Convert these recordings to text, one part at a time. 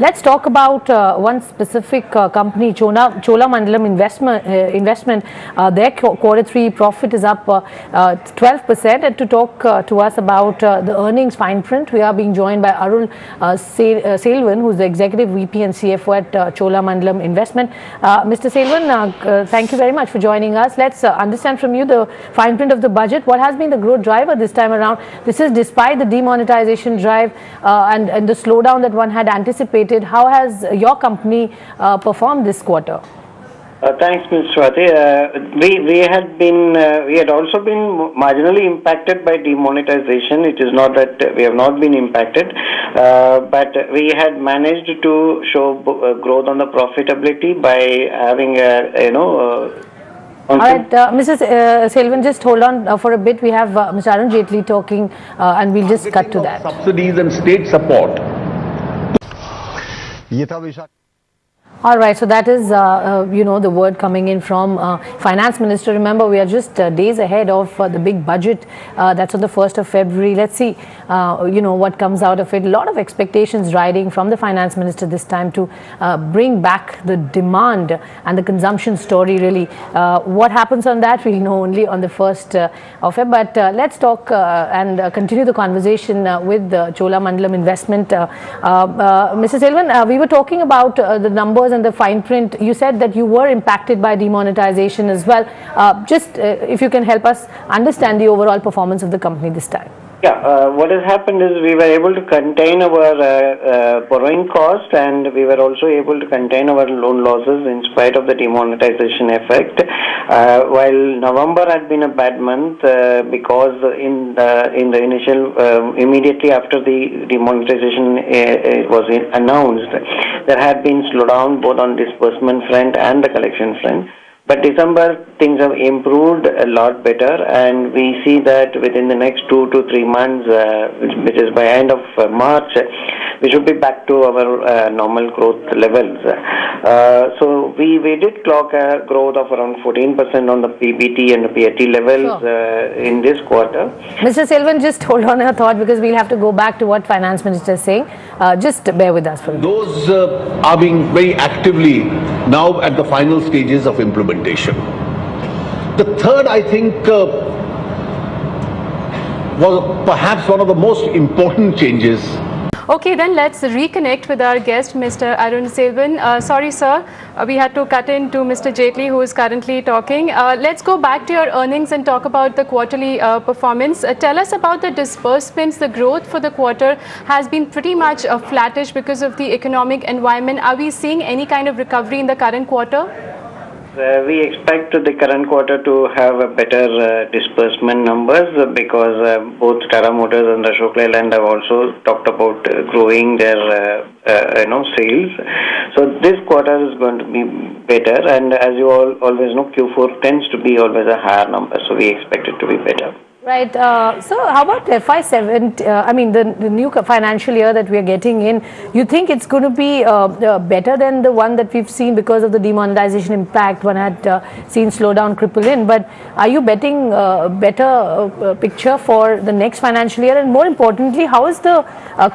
Let's talk about one specific company, Cholamandalam Investment. Their quarter three profit is up 12%. And to talk to us about the earnings fine print, we are being joined by Arul Selvan, who's the Executive VP and CFO at Cholamandalam Investment. Mr. Selvan, thank you very much for joining us. Let's understand from you the fine print of the budget. What has been the growth driver this time around? This is despite the demonetization drive and the slowdown that one had anticipated. How has your company performed this quarter? Thanks, Ms. Swati. We had also been marginally impacted by demonetization. It is not that we have not been impacted, but we had managed to show growth on the profitability by having all right, Mrs. Selvan, just hold on for a bit. We have Mr. Arun Jaitley talking, and we'll just cut to that. Subsidies and state support. All right, so that is, the word coming in from Finance Minister. Remember, we are just days ahead of the big budget that's on the 1st of February. Let's see, what comes out of it. A lot of expectations riding from the Finance Minister this time to bring back the demand and the consumption story, really. What happens on that, we'll know only on the 1st of February. But let's talk and continue the conversation with Cholamandalam Investment. Mr. Selvan, we were talking about the numbers and the fine print. You said that you were impacted by demonetization as well. If you can help us understand the overall performance of the company this time. Yeah, what has happened is we were able to contain our borrowing cost, and we were also able to contain our loan losses in spite of the demonetization effect. While November had been a bad month because in the initial, immediately after the demonetization was announced, there had been slowdown both on disbursement front and the collection front. But December, things have improved a lot better, and we see that within the next 2 to 3 months, which is by end of March, we should be back to our normal growth levels. So we did clock a growth of around 14% on the PBT and the PAT levels in this quarter. Mr. Selvan, just hold on your thought, because we'll have to go back to what Finance Minister is saying. Just bear with us for a minute. Those are being very actively now at the final stages of implementation. The third, I think, was perhaps one of the most important changes. Okay, then let's reconnect with our guest, Mr. Arun Selvan. Sorry, sir, we had to cut into Mr. Jaitley, who is currently talking. Let's go back to your earnings and talk about the quarterly performance. Tell us about the disbursements. The growth for the quarter has been pretty much flattish because of the economic environment. Are we seeing any kind of recovery in the current quarter? We expect the current quarter to have a better disbursement numbers because both Tata Motors and Ashok Leyland have also talked about growing their sales. So this quarter is going to be better, and as you all always know, Q4 tends to be always a higher number, so we expect it to be better. Right. So how about FY7? The new financial year that we are getting in, you think it's going to be better than the one that we've seen because of the demonetization impact? One had seen slowdown cripple in, but are you betting better picture for the next financial year? And more importantly, how is the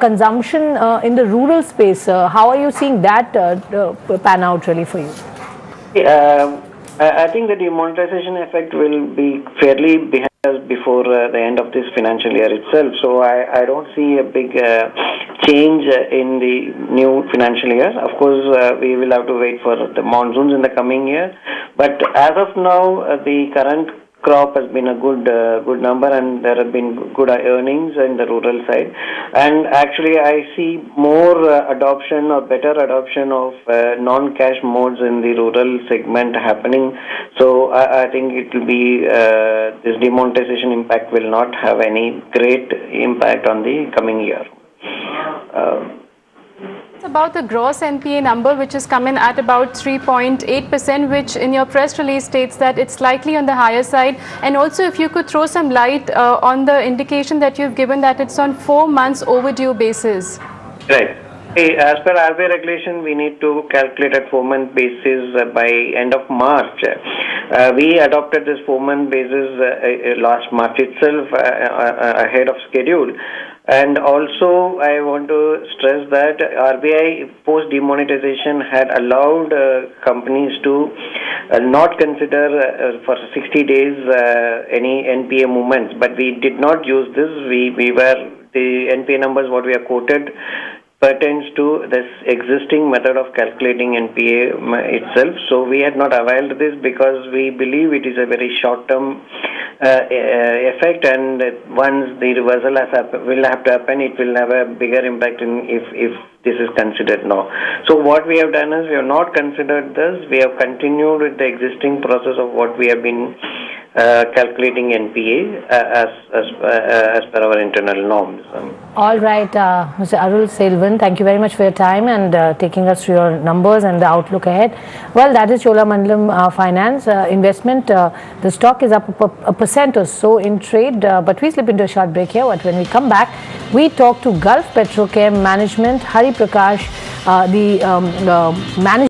consumption in the rural space? How are you seeing that pan out really for you? I think the demonetization effect will be fairly behind us before the end of this financial year itself. So I don't see a big change in the new financial year. Of course, we will have to wait for the monsoons in the coming year. But as of now, the current crop has been a good number, and there have been good earnings in the rural side. And actually, I see more adoption or better adoption of non-cash modes in the rural segment happening. So I think it will be this demonetization impact will not have any great impact on the coming year. About the gross NPA number, which is coming at about 3.8%, which in your press release states that it's slightly on the higher side. And also, if you could throw some light on the indication that you've given that it's on 4 months overdue basis. Right. As per RBI regulation, we need to calculate at 4-month basis by end of March. We adopted this 4-month basis last March itself ahead of schedule. And also, I want to stress that RBI post demonetization had allowed companies to not consider for 60 days any NPA movements, but we did not use this. We were the NPA numbers what we are quoted pertains to this existing method of calculating NPA itself. So we had not availed this because we believe it is a very short-term effect, and once the reversal will have to happen, it will have a bigger impact if this is considered now. So what we have done is we have not considered this. We have continued with the existing process of what we have been calculating NPA as per our internal norms. All right, Mr. Arul Selvan, thank you very much for your time and taking us through your numbers and the outlook ahead. Well, that is Cholamandalam Finance investment. The stock is up a percent or so in trade, but we slip into a short break here. But when we come back, we talk to Gulf Petrochem Management, Hari Prakash, the manager.